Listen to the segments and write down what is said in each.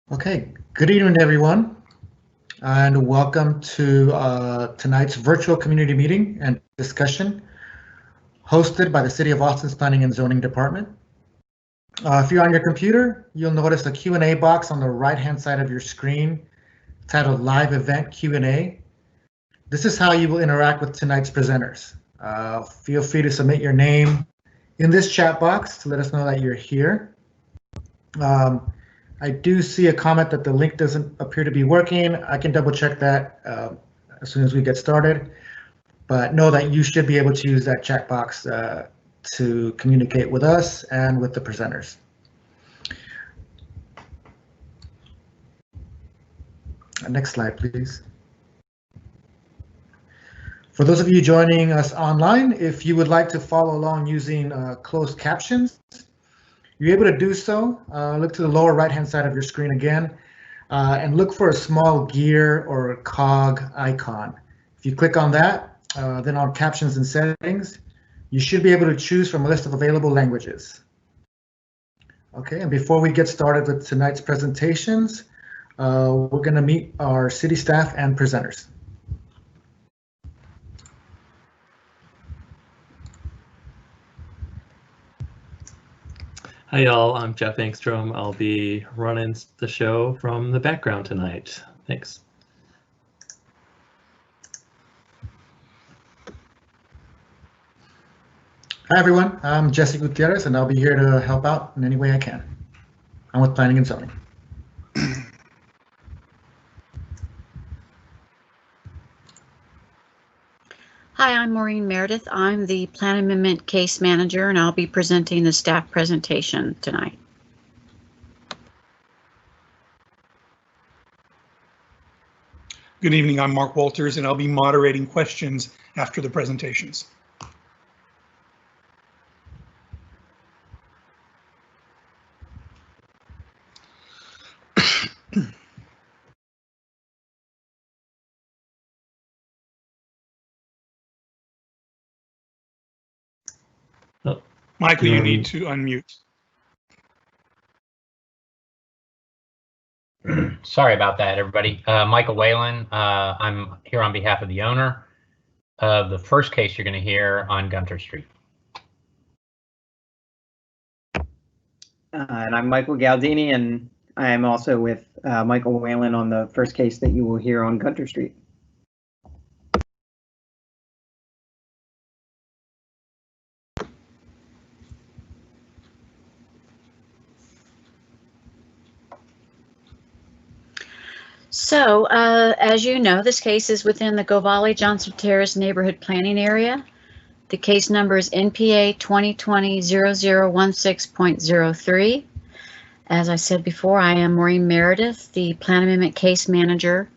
Okay, good evening, everyone, and welcome to tonight's virtual community meeting and discussion hosted by the City of Austin's Planning and Zoning Department. If you're on your computer, you'll notice a Q&A box on the right-hand side of your screen titled Live Event Q&A. This is how you will interact with tonight's presenters. Feel free to submit your name in this chat box to let us know that you're here. I do see a comment that the link doesn't appear to be working. I can double check that as soon as we get started, but know that you should be able to use that chat box to communicate with us and with the presenters. Next slide, please. For those of you joining us online, if you would like to follow along using closed captions, you're able to do so. Look to the lower right-hand side of your screen again, and look for a small gear or cog icon. If you click on that, then on Captions and Settings, you should be able to choose from a list of available languages. Okay, and before we get started with tonight's presentations, we're going to meet our city staff and presenters. Hi y'all, I'm Jeff Engstrom. I'll be running the show from the background tonight. Thanks. Hi everyone, I'm Jesse Gutierrez and I'll be here to help out in any way I can. I'm with Planning and Zoning. Hi, I'm Maureen Meredith. I'm the Plan Amendment Case Manager, and I'll be presenting the staff presentation tonight. Good evening, I'm Mark Walters, and I'll be moderating questions after the presentations. Michael, you need to unmute. Sorry about that, everybody. Michael Whalen. I'm here on behalf of the owner of the first case you're going to hear on Gunter Street. And I'm Michael Galdini, and I am also with Michael Whalen on the first case that you will hear on Gunter Street. So, as you know, this case is within the Govali-Johnson Terrace neighborhood planning area. The case number is NPA 2020-0016.03. As I said before, I am Maureen Meredith, the Plan Amendment Case Manager.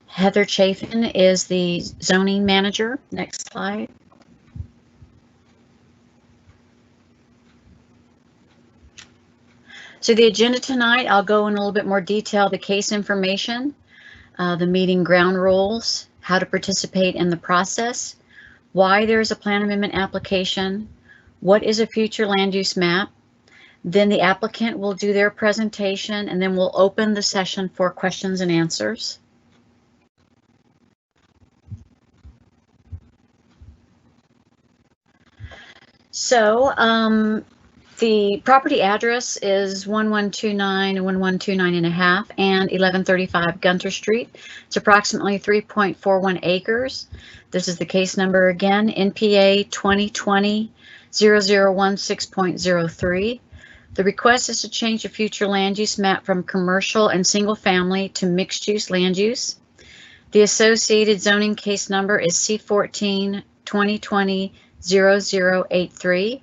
Heather Chafin is the Zoning Manager. Next slide. So the agenda tonight, I'll go in a little bit more detail, the case information, the meeting ground rules, how to participate in the process, why there is a plan amendment application, what is a future land use map. Then the applicant will do their presentation, and then we'll open the session for questions and answers. So, the property address is 1129 and 1129.5 and 1135 Gunter Street. It's approximately 3.41 acres. This is the case number again, NPA 2020-0016.03. The request is to change the future land use map from commercial and single family to mixed use land use. The associated zoning case number is C14 2020-0083.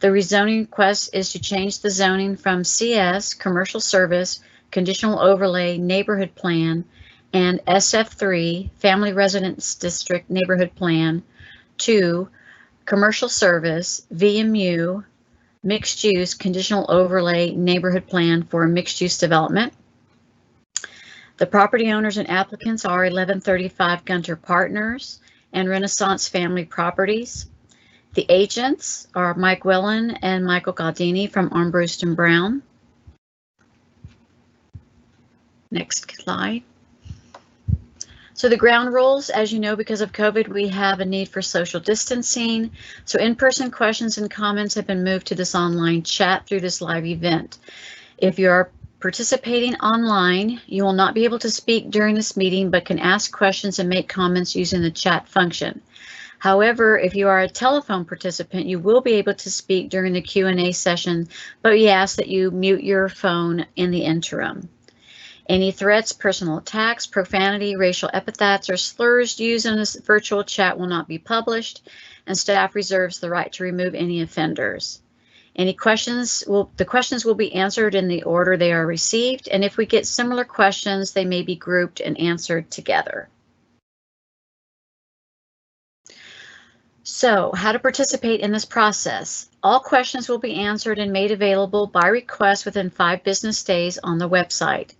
The rezoning request is to change the zoning from CS, Commercial Service, Conditional Overlay Neighborhood Plan, and SF3, Family Residence District Neighborhood Plan, to Commercial Service, VMU, Mixed Use Conditional Overlay Neighborhood Plan for Mixed Use Development. The property owners and applicants are 1135 Gunter Partners and Renaissance Family Properties. The agents are Mike Whalen and Michael Galdini from Armbruster & Brown. Next slide. So the ground rules, as you know, because of COVID, we have a need for social distancing. So in-person questions and comments have been moved to this online chat through this live event. If you are participating online, you will not be able to speak during this meeting, but can ask questions and make comments using the chat function. However, if you are a telephone participant, you will be able to speak during the Q&A session, but we ask that you mute your phone in the interim. Any threats, personal attacks, profanity, racial epithets, or slurs used in this virtual chat will not be published, and staff reserves the right to remove any offenders. The questions will be answered in the order they are received, and if we get similar questions, they may be grouped and answered together. So, how to participate in this process? All questions will be answered and made available by request within 5 business days on the website.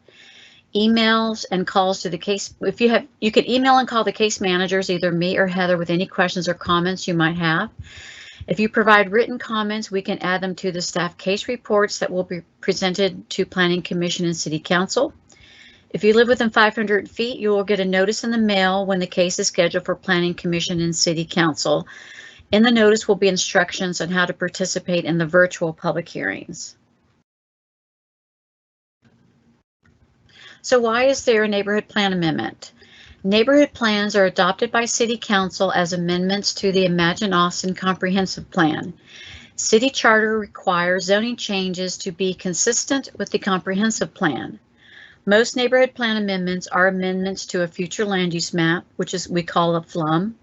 Emails and calls to the case, you can email and call the case managers, either me or Heather, with any questions or comments you might have. If you provide written comments, we can add them to the staff case reports that will be presented to Planning Commission and City Council. If you live within 500 feet, you will get a notice in the mail when the case is scheduled for Planning Commission and City Council. In the notice will be instructions on how to participate in the virtual public hearings. So why is there a neighborhood plan amendment? Neighborhood plans are adopted by City Council as amendments to the Imagine Austin Comprehensive Plan. City Charter requires zoning changes to be consistent with the Comprehensive Plan. Most neighborhood plan amendments are amendments to a future land use map, which we call a FLUM,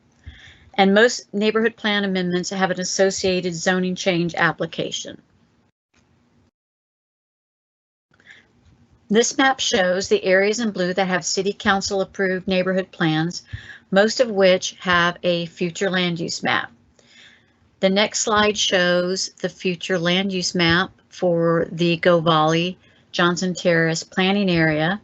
and most neighborhood plan amendments have an associated zoning change application. This map shows the areas in blue that have City Council approved neighborhood plans, most of which have a future land use map. The next slide shows the future land use map for the Go Valley Johnson Terrace planning area.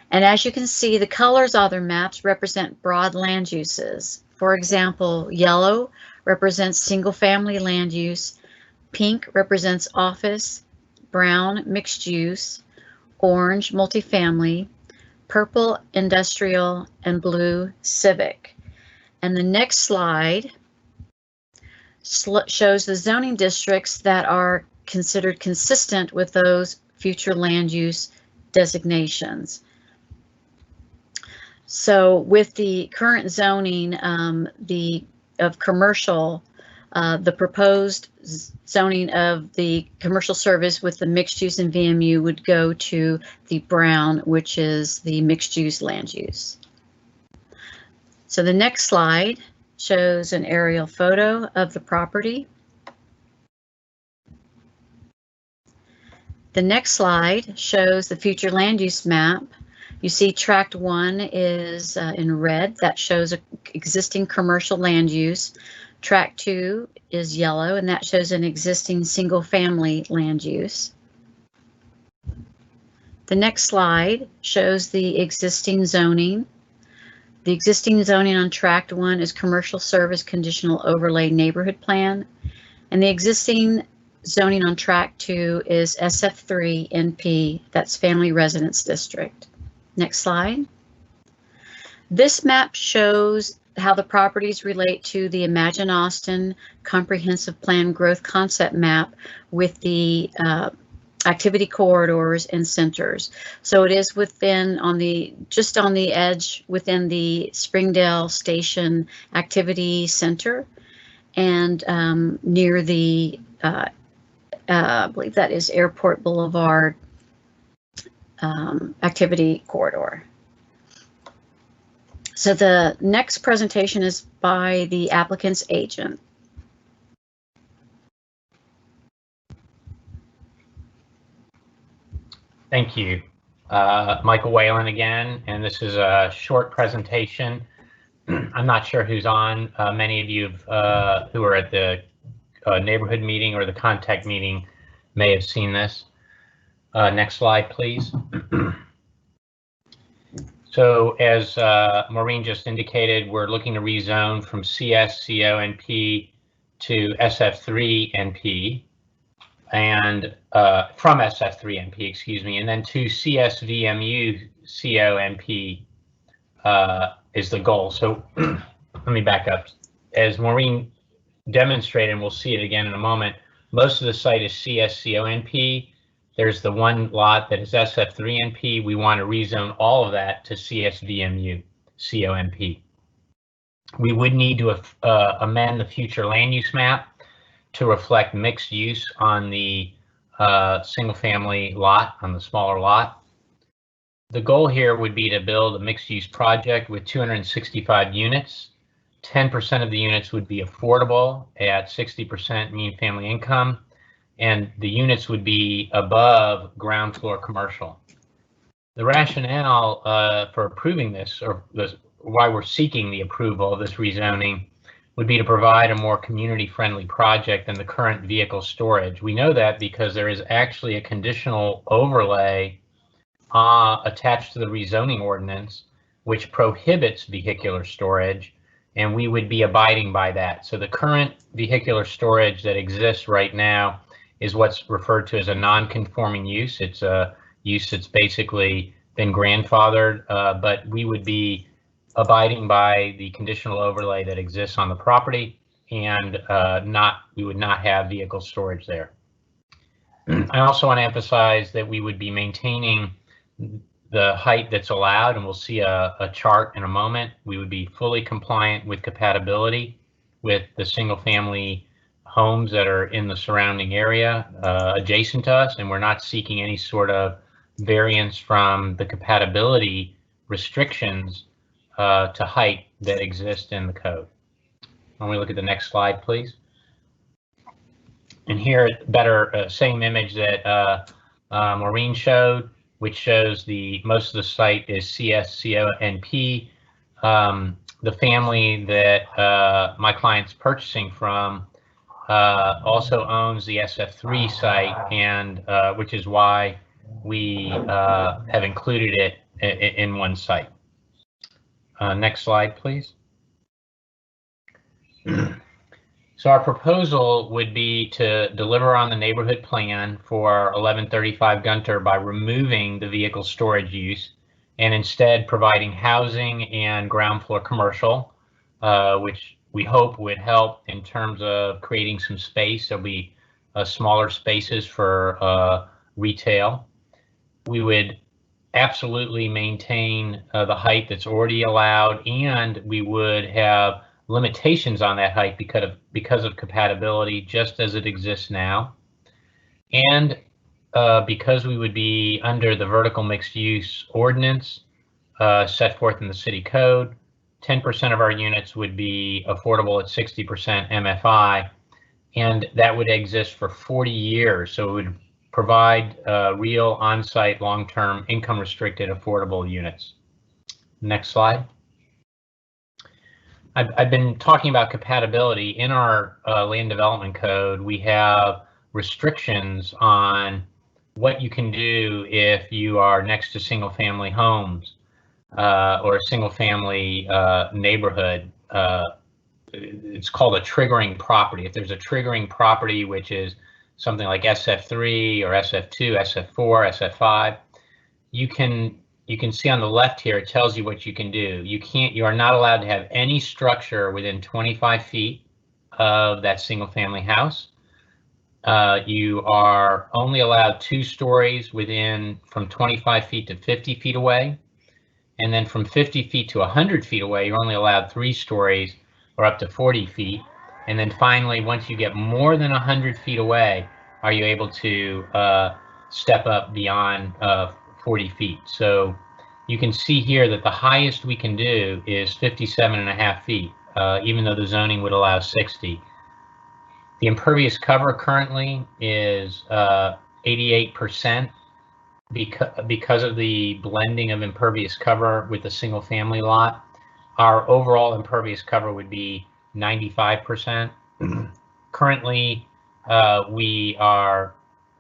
And as you can see, the colors on their maps represent broad land uses. For example, yellow represents single family land use, pink represents office, brown mixed use, orange multifamily, purple industrial, and blue civic. And the next slide shows the zoning districts that are considered consistent with those future land use designations. So with the current zoning of commercial, the proposed zoning of the commercial service with the mixed use and VMU would go to the brown, which is the mixed use land use. So the next slide shows an aerial photo of the property. The next slide shows the future land use map. You see tract 1 is in red. That shows existing commercial land use. Tract 2 is yellow, and that shows an existing single family land use. The next slide shows the existing zoning. The existing zoning on tract 1 is commercial service conditional overlay neighborhood plan, and the existing zoning on tract 2 is SF3 NP, that's family residence district. Next slide. This map shows how the properties relate to the Imagine Austin Comprehensive Plan Growth Concept Map with the activity corridors and centers. So it is within just on the edge within the Springdale Station Activity Center and near the I believe that is Airport Boulevard activity corridor. So the next presentation is by the applicant's agent. Thank you. Michael Whalen again, and this is a short presentation. I'm not sure who's on. Many of you who are at the neighborhood meeting or the contact meeting may have seen this. Next slide, please. So as Maureen just indicated, we're looking to rezone from CS, CO, NP to SF3 NP. and from SF3NP, excuse me, and then to CSVMU CONP is the goal. So let me back up. As Maureen demonstrated, and we'll see it again in a moment, most of the site is CSCONP. There's the one lot that is SF3NP. We want to rezone all of that to CSVMU CONP. We would need to amend the future land use map to reflect mixed use on the single family lot, on the smaller lot. The goal here would be to build a mixed use project with 265 units. 10% of the units would be affordable at 60% mean family income, and the units would be above ground floor commercial. The rationale for approving this, or why we're seeking the approval of this rezoning, would be to provide a more community-friendly project than the current vehicle storage. We know that because there is actually a conditional overlay attached to the rezoning ordinance, which prohibits vehicular storage, and we would be abiding by that. So the current vehicular storage that exists right now is what's referred to as a non-conforming use. It's a use that's basically been grandfathered, but we would be abiding by the conditional overlay that exists on the property, and we would not have vehicle storage there. I also want to emphasize that we would be maintaining the height that's allowed, and we'll see a chart in a moment. We would be fully compliant with compatibility with the single family homes that are in the surrounding area adjacent to us, and we're not seeking any sort of variance from the compatibility restrictions to height that exist in the code. When we look at the next slide, please. And here, better same image that Maureen showed, which shows most of the site is CSCONP. The family that my client's purchasing from also owns the SF3 site, and which is why we have included it in one site. Next slide, please. So our proposal would be to deliver on the neighborhood plan for 1135 Gunter by removing the vehicle storage use and instead providing housing and ground floor commercial, which we hope would help in terms of creating some space. There'll be smaller spaces for retail. We would absolutely maintain the height that's already allowed, and we would have limitations on that height because of compatibility, just as it exists now. And because we would be under the vertical mixed use ordinance set forth in the city code, 10% of our units would be affordable at 60% MFI, and that would exist for 40 years. So it would provide real on-site long-term income restricted affordable units. Next slide. I've been talking about compatibility. In our land development code, we have restrictions on what you can do if you are next to single family homes or a single family neighborhood. It's called a triggering property. If there's a triggering property, which is something like SF3 or SF2, SF4, SF5, you can see on the left here, it tells you what you can do. You are not allowed to have any structure within 25 feet of that single family house. You are only allowed 2 stories from 25 feet to 50 feet away. And then from 50 feet to 100 feet away, you're only allowed 3 stories or up to 40 feet. And then finally, once you get more than 100 feet away, are you able to step up beyond 40 feet. So you can see here that the highest we can do is 57.5 feet, even though the zoning would allow 60. The impervious cover currently is 88% because of the blending of impervious cover with the single family lot. Our overall impervious cover would be 95%. Currently, we are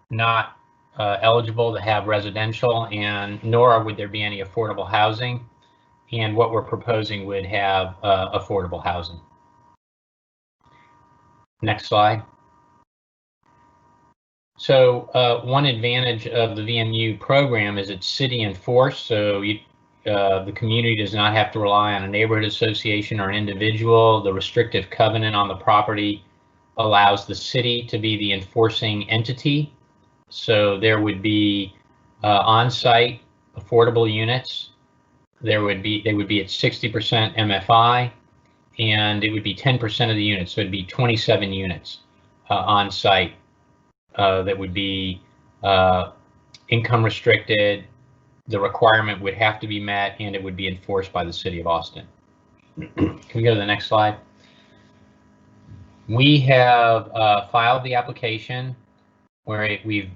not eligible to have residential, and nor would there be any affordable housing. And what we're proposing would have affordable housing. Next slide. So one advantage of the VMU program is it's city enforced, so the community does not have to rely on a neighborhood association or an individual. The restrictive covenant on the property allows the city to be the enforcing entity. So there would be on-site affordable units. They would be at 60% MFI, and it would be 10% of the units. So it'd be 27 units on site that would be income restricted. The requirement would have to be met, and it would be enforced by the city of Austin. Can we go to the next slide? We have filed the application where we've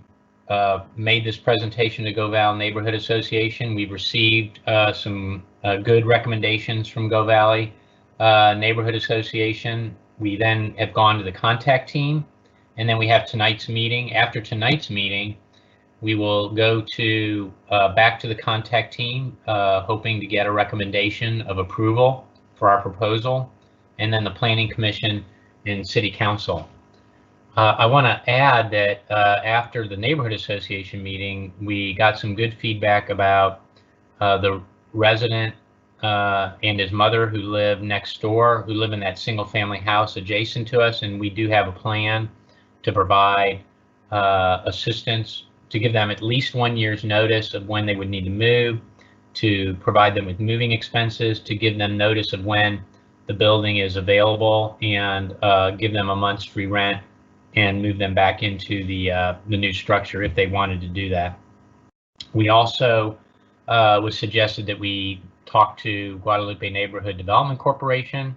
made this presentation to GoVal Neighborhood Association. We've received some good recommendations from Go Valley Neighborhood Association. We then have gone to the contact team, and then we have tonight's meeting. After tonight's meeting, we will go to back to the contact team, hoping to get a recommendation of approval for our proposal, and then the Planning Commission and City Council. I want to add that after the Neighborhood Association meeting, we got some good feedback about the resident and his mother who live next door, who live in that single family house adjacent to us, and we do have a plan to provide assistance, to give them at least 1 year's notice of when they would need to move, to provide them with moving expenses, to give them notice of when the building is available, and give them a month's free rent and move them back into the new structure if they wanted to do that. We also was suggested that we talk to Guadalupe Neighborhood Development Corporation.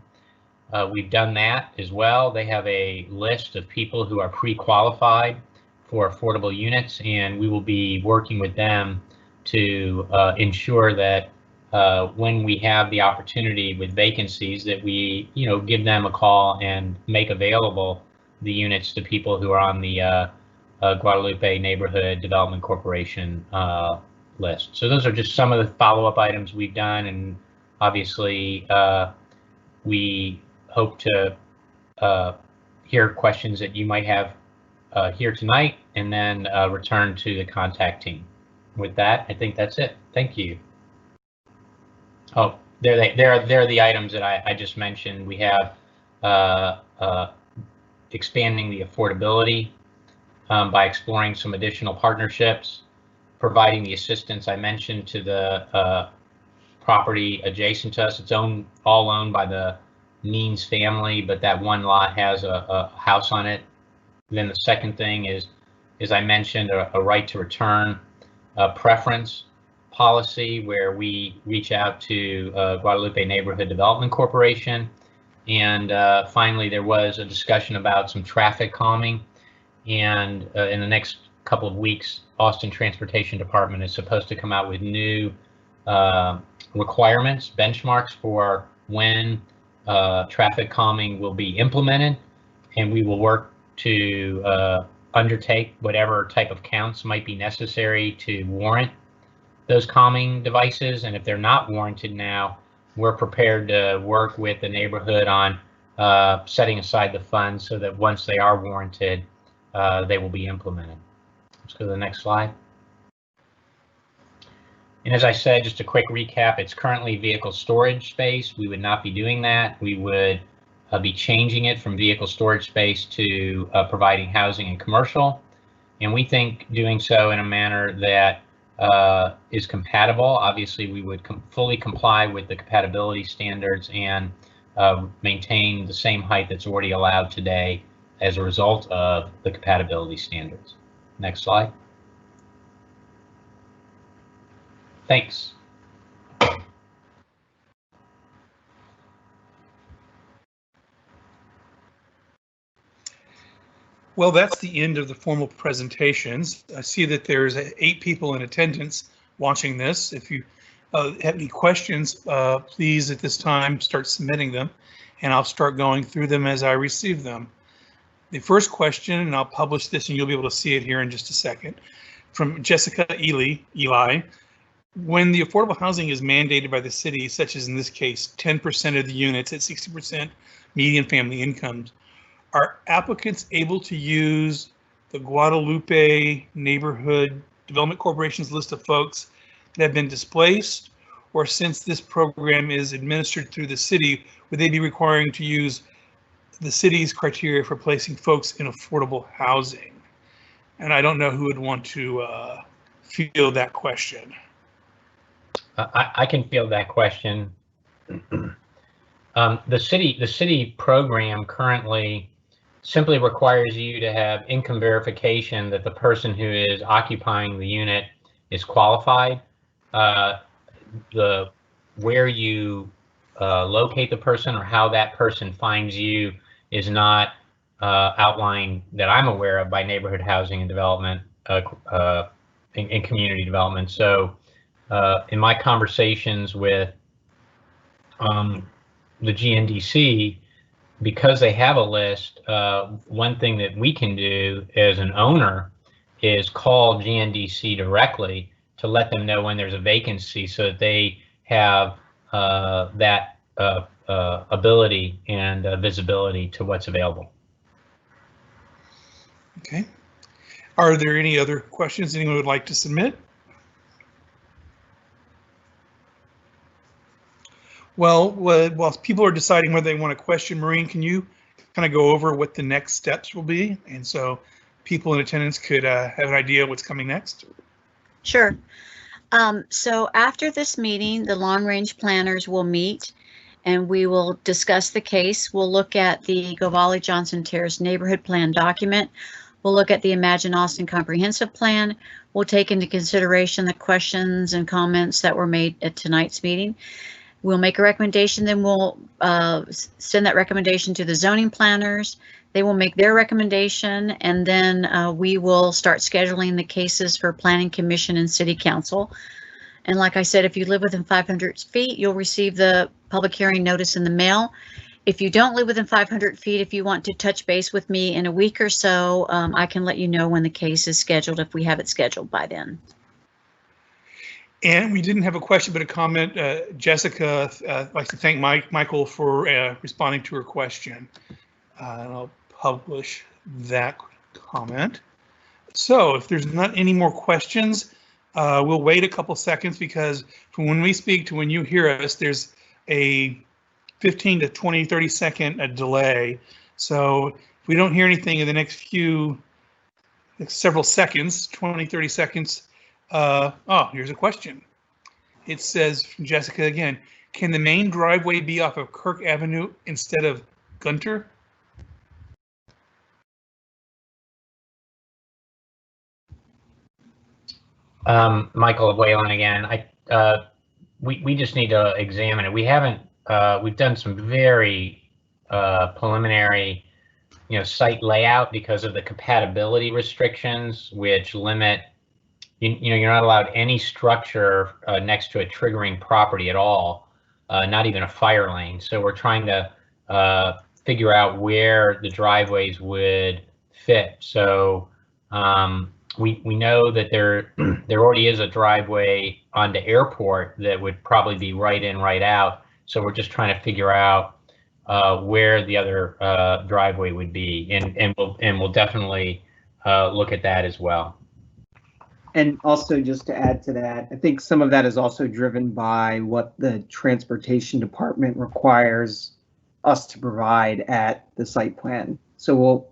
We've done that as well. They have a list of people who are pre-qualified for affordable units, and we will be working with them to ensure that when we have the opportunity with vacancies, that we, give them a call and make available the units to people who are on the Guadalupe Neighborhood Development Corporation list. So those are just some of the follow-up items we've done, and obviously we hope to hear questions that you might have here tonight, and then return to the contact team. With that, I think that's it. Thank you. Oh, there are the items that I just mentioned. We have expanding the affordability by exploring some additional partnerships, providing the assistance I mentioned to the property adjacent to us. It's all owned by the Means family, but that one lot has a house on it. And then the second thing is, as I mentioned, a right to return preference policy, where we reach out to Guadalupe Neighborhood Development Corporation. And finally, there was a discussion about some traffic calming. And in the next couple of weeks, Austin Transportation Department is supposed to come out with new requirements, benchmarks for when traffic calming will be implemented, and we will work to undertake whatever type of counts might be necessary to warrant those calming devices. And if they're not warranted now, we're prepared to work with the neighborhood on setting aside the funds so that once they are warranted, they will be implemented. Let's go to the next slide. And as I said, just a quick recap, it's currently vehicle storage space. We would not be doing that. We would be changing it from vehicle storage space to providing housing and commercial. And we think doing so in a manner that is compatible. Obviously, we would fully comply with the compatibility standards and maintain the same height that's already allowed today as a result of the compatibility standards. Next slide. Thanks. Well, that's the end of the formal presentations. I see that there's 8 people in attendance watching this. If you have any questions, please at this time start submitting them, and I'll start going through them as I receive them. The first question, and I'll publish this and you'll be able to see it here in just a second, from Jessica Eli. When the affordable housing is mandated by the city, such as in this case, 10% of the units at 60% median family incomes, are applicants able to use the Guadalupe Neighborhood Development Corporation's list of folks that have been displaced, or since this program is administered through the city, would they be requiring to use the city's criteria for placing folks in affordable housing? And I don't know who would want to field that question. I can field that question. The city program currently simply requires you to have income verification that the person who is occupying the unit is qualified. Where you locate the person or how that person finds you is not outlined that I'm aware of by Neighborhood Housing and Development in Community Development. So in my conversations with the GNDC, because they have a list, one thing that we can do as an owner is call GNDC directly to let them know when there's a vacancy so that they have that ability and visibility to what's available. Okay. Are there any other questions anyone would like to submit? Well, while people are deciding whether they want to question, Maureen, can you kind of go over what the next steps will be? And so people in attendance could have an idea of what's coming next. Sure. So after this meeting, the long range planners will meet and we will discuss the case. We'll look at the Govali Johnson Terrace neighborhood plan document. We'll look at the Imagine Austin comprehensive plan. We'll take into consideration the questions and comments that were made at tonight's meeting. We'll make a recommendation, then we'll send that recommendation to the zoning planners. They will make their recommendation, and then we will start scheduling the cases for Planning Commission and City Council. And like I said, if you live within 500 feet, you'll receive the public hearing notice in the mail. If you don't live within 500 feet, if you want to touch base with me in a week or so, I can let you know when the case is scheduled if we have it scheduled by then. And we didn't have a question, but a comment. Jessica, I'd like to thank Michael for responding to her question. And I'll publish that comment. So if there's not any more questions, we'll wait a couple seconds because from when we speak to when you hear us, there's a 15 to 20, 30 second delay. So if we don't hear anything in the next several seconds, 20, 30 seconds, oh, here's a question. It says from Jessica again, can the main driveway be off of Kirk Avenue instead of Gunter? Michael Whalen again. We just need to examine it. We haven't. We've done some very preliminary, site layout because of the compatibility restrictions, which limit. You're not allowed any structure next to a triggering property at all, not even a fire lane. So we're trying to figure out where the driveways would fit. So we know that there already is a driveway onto Airport that would probably be right in, right out. So we're just trying to figure out where the other driveway would be, and we'll definitely look at that as well. And also, just to add to that, I think some of that is also driven by what the transportation department requires us to provide at the site plan. So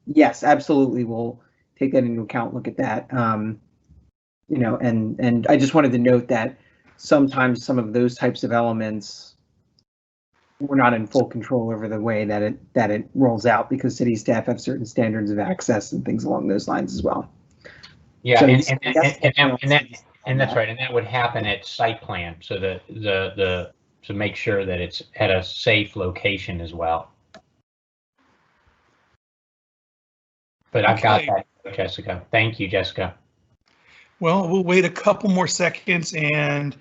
yes, absolutely, we'll take that into account, look at that. And I just wanted to note that sometimes some of those types of elements, we're not in full control over the way that it rolls out because city staff have certain standards of access and things along those lines as well. Yeah, so and that's right, and that would happen at site plan, so to make sure that it's at a safe location as well. But I've got that, Jessica. Thank you, Jessica. Well, we'll wait a couple more seconds, and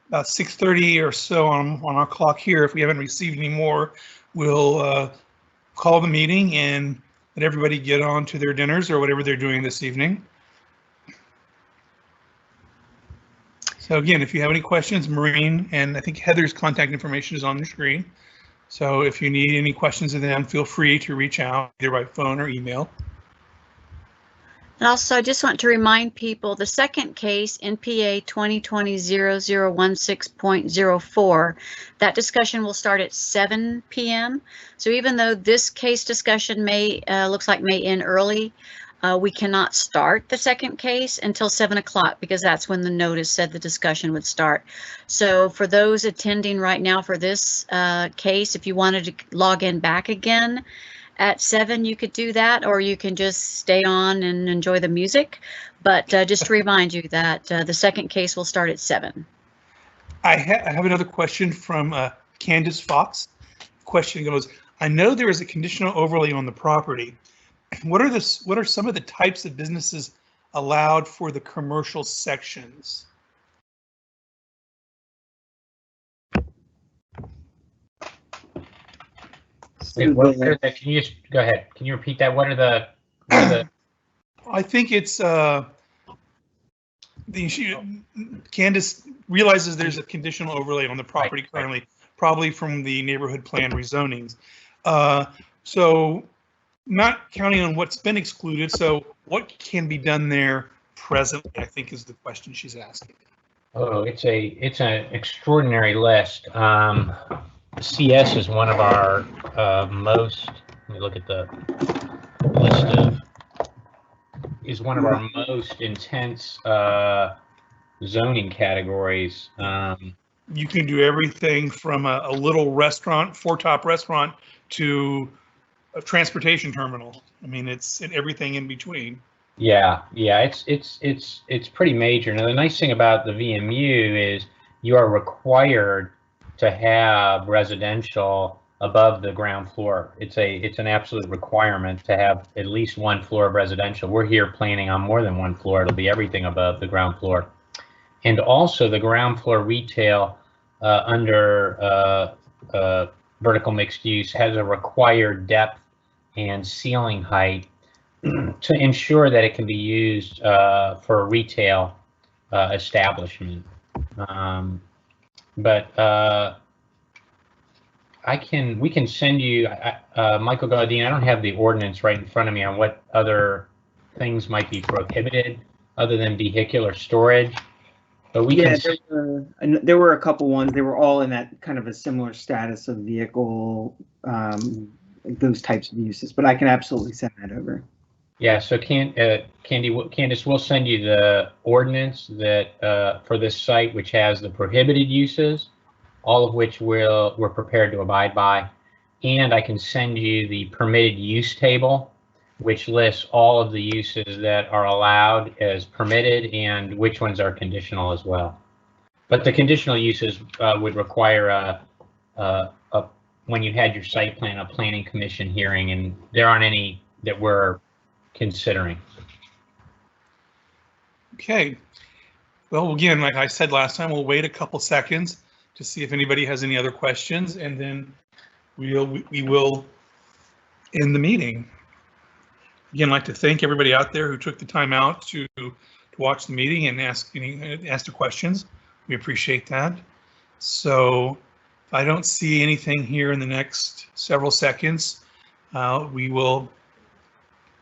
about 6:30 or so on our clock here, if we haven't received any more, we'll call the meeting and let everybody get on to their dinners or whatever they're doing this evening. So again, if you have any questions, Maureen and I think Heather's contact information is on the screen. So if you need any questions of them, feel free to reach out either by phone or email. And also, I just want to remind people, the second case, NPA 2020-0016.04, that discussion will start at 7 p.m. So even though this case discussion looks like may end early, we cannot start the second case until 7 o'clock because that's when the notice said the discussion would start. So for those attending right now for this case, if you wanted to log in back again at 7, you could do that, or you can just stay on and enjoy the music. But just to remind you that the second case will start at 7. I have another question from Candace Fox. Question goes, I know there is a conditional overlay on the property. What are some of the types of businesses allowed for the commercial sections? Wait, can you just go ahead? Can you repeat that? What are the I think it's Candace realizes there's a conditional overlay on the property currently, probably from the neighborhood plan rezonings. So not counting on what's been excluded, so what can be done there presently, I think is the question she's asking. Oh, it's an extraordinary list. CS is one of our most, let me look at the list is one of our most intense zoning categories. You can do everything from a little restaurant, 4-top restaurant, to a transportation terminal. I mean, it's everything in between. Yeah, it's pretty major. Now, the nice thing about the VMU is you are required to have residential above the ground floor. It's an absolute requirement to have at least 1 floor of residential. We're here planning on more than 1 floor. It'll be everything above the ground floor. And also the ground floor retail under vertical mixed use has a required depth and ceiling height to ensure that it can be used for a retail establishment. We can send you, Michael Gaudin, I don't have the ordinance right in front of me on what other things might be prohibited other than vehicular storage. But we can. There were a couple ones. They were all in that kind of a similar status of vehicle, those types of uses. But I can absolutely send that over. Yeah. So Candice, we'll send you the ordinance that for this site, which has the prohibited uses, all of which we're prepared to abide by, and I can send you the permitted use table, which lists all of the uses that are allowed as permitted and which ones are conditional as well. But the conditional uses would require when you had your site plan, a planning commission hearing, and there aren't any that we're considering. Okay. Well, again, like I said last time, we'll wait a couple seconds to see if anybody has any other questions, and then we will end the meeting. Again, I'd like to thank everybody out there who took the time out to watch the meeting and ask the questions. We appreciate that. So if I don't see anything here in the next several seconds, we will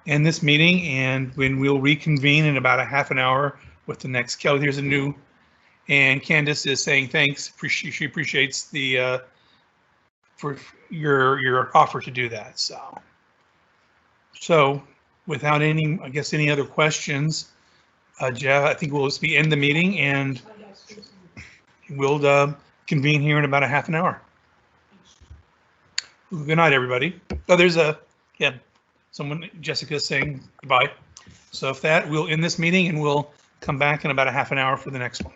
end this meeting, and when we'll reconvene in about a half an hour with the next. Kelly, here's a new, and Candace is saying thanks. She appreciates the for your offer to do that. So without any, I guess, any other questions, Jeff, I think we'll just end the meeting, and we'll convene here in about a half an hour. Good night, everybody. Oh, there's someone, Jessica, saying goodbye. So if that, we'll end this meeting, and we'll come back in about a half an hour for the next one.